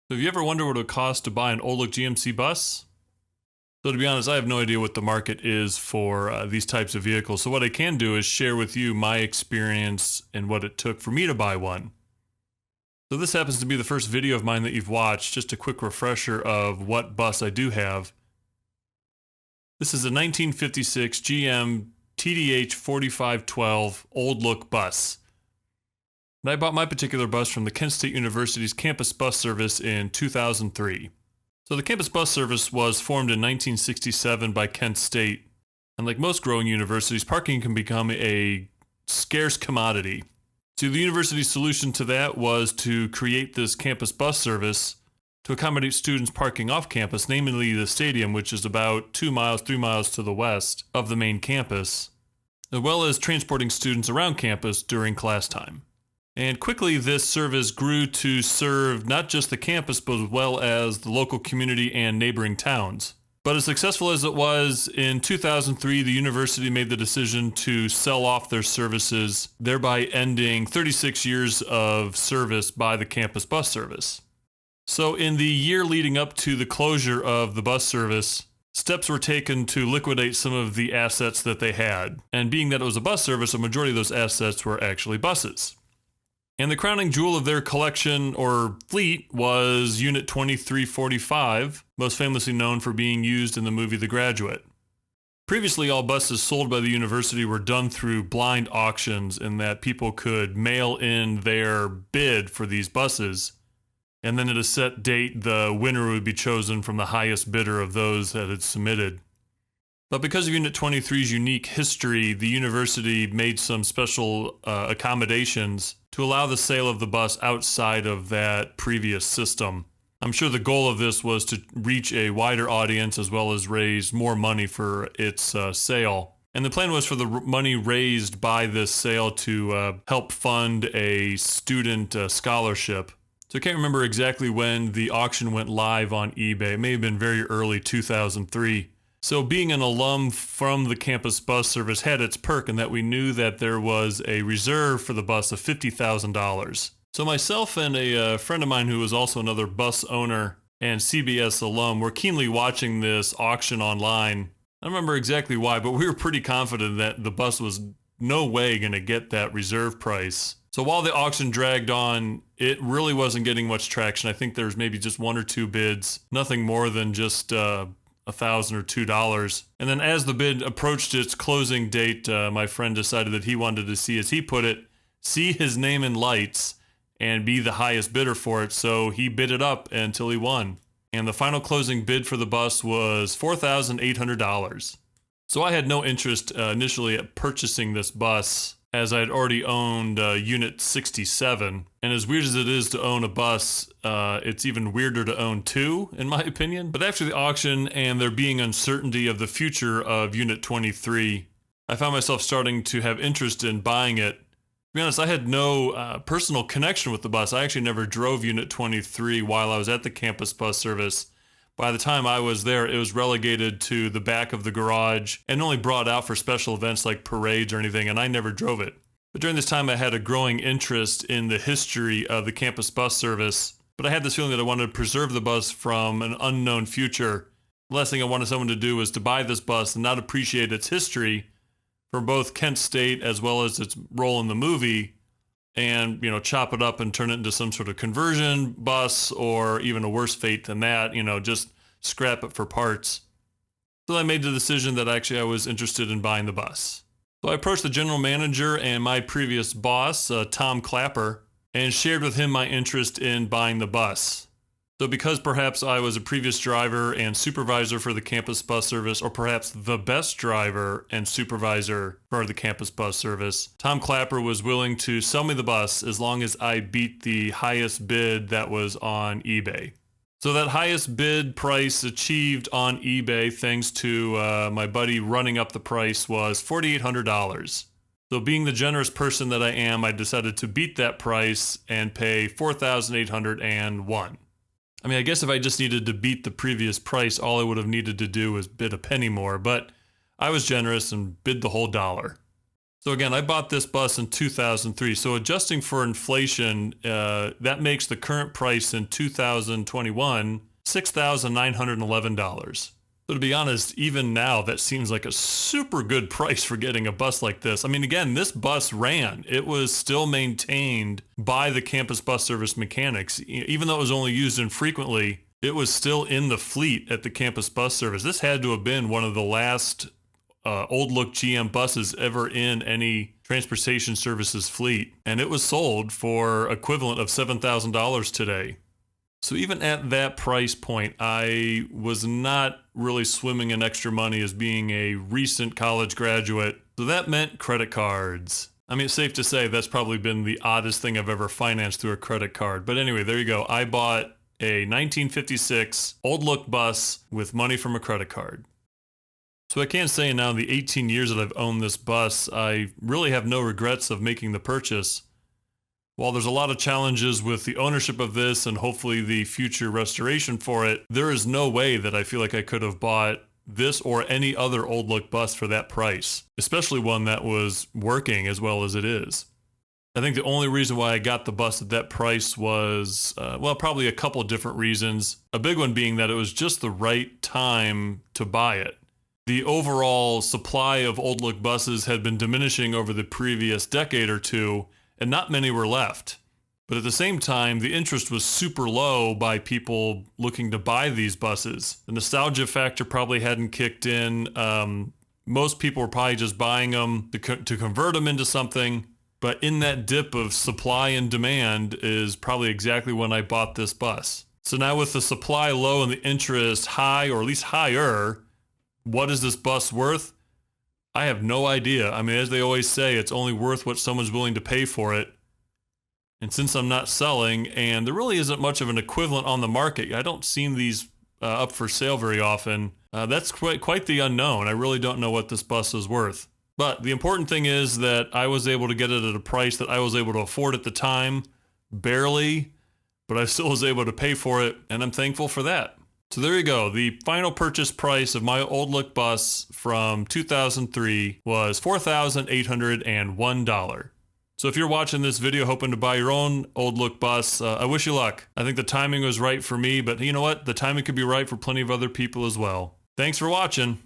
So have you ever wondered what it would cost to buy an old look GMC bus? So to be honest, I have no idea what the market is for these types of vehicles. So what I can do is share with you my experience and what it took for me to buy one. So this happens to be the first video of mine that you've watched. Just a quick refresher of what bus I do have. This is a 1956 GM TDH 4512 old look bus. And I bought my particular bus from the Kent State University's campus bus service in 2003. So the campus bus service was formed in 1967 by Kent State. And like most growing universities, parking can become a scarce commodity. So the university's solution to that was to create this campus bus service to accommodate students parking off campus, namely the stadium, which is about 3 miles to the west of the main campus, as well as transporting students around campus during class time. And quickly, this service grew to serve not just the campus, but as well as the local community and neighboring towns. But as successful as it was, in 2003, the university made the decision to sell off their services, thereby ending 36 years of service by the campus bus service. So in the year leading up to the closure of the bus service, steps were taken to liquidate some of the assets that they had. And being that it was a bus service, a majority of those assets were actually buses. And the crowning jewel of their collection or fleet was Unit 2345, most famously known for being used in the movie The Graduate. Previously, all buses sold by the university were done through blind auctions in that people could mail in their bid for these buses, and then at a set date, the winner would be chosen from the highest bidder of those that had submitted. But because of Unit 23's unique history, the university made some special accommodations to allow the sale of the bus outside of that previous system. I'm sure the goal of this was to reach a wider audience as well as raise more money for its sale. And the plan was for the money raised by this sale to help fund a student scholarship. So I can't remember exactly when the auction went live on eBay. It may have been very early 2003. So being an alum from the campus bus service had its perk in that we knew that there was a reserve for the bus of $50,000. So myself and a friend of mine who was also another bus owner and CBS alum were keenly watching this auction online. I don't remember exactly why, but we were pretty confident that the bus was no way going to get that reserve price. So while the auction dragged on, it really wasn't getting much traction. I think there's maybe just one or two bids, nothing more than just $1,000 or $2. And then as the bid approached its closing date, my friend decided that he wanted to see, as he put it, see his name in lights and be the highest bidder for it. So he bid it up until he won. And the final closing bid for the bus was $4,800. So I had no interest initially at purchasing this bus, as I had already owned Unit 67. And as weird as it is to own a bus, it's even weirder to own two, in my opinion. But after the auction and there being uncertainty of the future of Unit 23, I found myself starting to have interest in buying it. To be honest, I had no personal connection with the bus. I actually never drove Unit 23 while I was at the campus bus service. By the time I was there, it was relegated to the back of the garage and only brought out for special events like parades or anything, and I never drove it. But during this time, I had a growing interest in the history of the campus bus service, but I had this feeling that I wanted to preserve the bus from an unknown future. The last thing I wanted someone to do was to buy this bus and not appreciate its history for both Kent State as well as its role in the movie, and, chop it up and turn it into some sort of conversion bus or even a worse fate than that, just scrap it for parts. So I made the decision that actually I was interested in buying the bus. So I approached the general manager and my previous boss, Tom Clapper, and shared with him my interest in buying the bus. So because perhaps I was a previous driver and supervisor for the campus bus service, or perhaps the best driver and supervisor for the campus bus service, Tom Clapper was willing to sell me the bus as long as I beat the highest bid that was on eBay. So that highest bid price achieved on eBay, thanks to my buddy running up the price, was $4,800. So being the generous person that I am, I decided to beat that price and pay $4,801. I guess if I just needed to beat the previous price, all I would have needed to do was bid a penny more, but I was generous and bid the whole dollar. So again, I bought this bus in 2003. So adjusting for inflation, that makes the current price in 2021 $6,911. So to be honest, even now, that seems like a super good price for getting a bus like this. I mean, again, this bus ran. It was still maintained by the campus bus service mechanics. Even though it was only used infrequently, it was still in the fleet at the campus bus service. This had to have been one of the last old look GM buses ever in any transportation services fleet. And it was sold for equivalent of $7,000 today. So even at that price point, I was not really swimming in extra money as being a recent college graduate. So that meant credit cards. I mean, it's safe to say that's probably been the oddest thing I've ever financed through a credit card. But anyway, there you go. I bought a 1956 old look bus with money from a credit card. So I can say now in the 18 years that I've owned this bus, I really have no regrets of making the purchase. While there's a lot of challenges with the ownership of this and hopefully the future restoration for it, there is no way that I feel like I could have bought this or any other old look bus for that price, especially one that was working as well as it is. I think the only reason why I got the bus at that price was, probably a couple of different reasons. A big one being that it was just the right time to buy it. The overall supply of old look buses had been diminishing over the previous decade or two, and not many were left. But at the same time, the interest was super low by people looking to buy these buses. The nostalgia factor probably hadn't kicked in. Most people were probably just buying them to convert them into something. But in that dip of supply and demand is probably exactly when I bought this bus. So now with the supply low and the interest high, or at least higher, what is this bus worth? I have no idea. I mean, as they always say, it's only worth what someone's willing to pay for it. And since I'm not selling, and there really isn't much of an equivalent on the market, I don't see these up for sale very often. That's quite the unknown. I really don't know what this bus is worth. But the important thing is that I was able to get it at a price that I was able to afford at the time. Barely, but I still was able to pay for it, and I'm thankful for that. So there you go. The final purchase price of my old look bus from 2003 was $4,801. So if you're watching this video hoping to buy your own old look bus, I wish you luck. I think the timing was right for me, but you know what? The timing could be right for plenty of other people as well. Thanks for watching.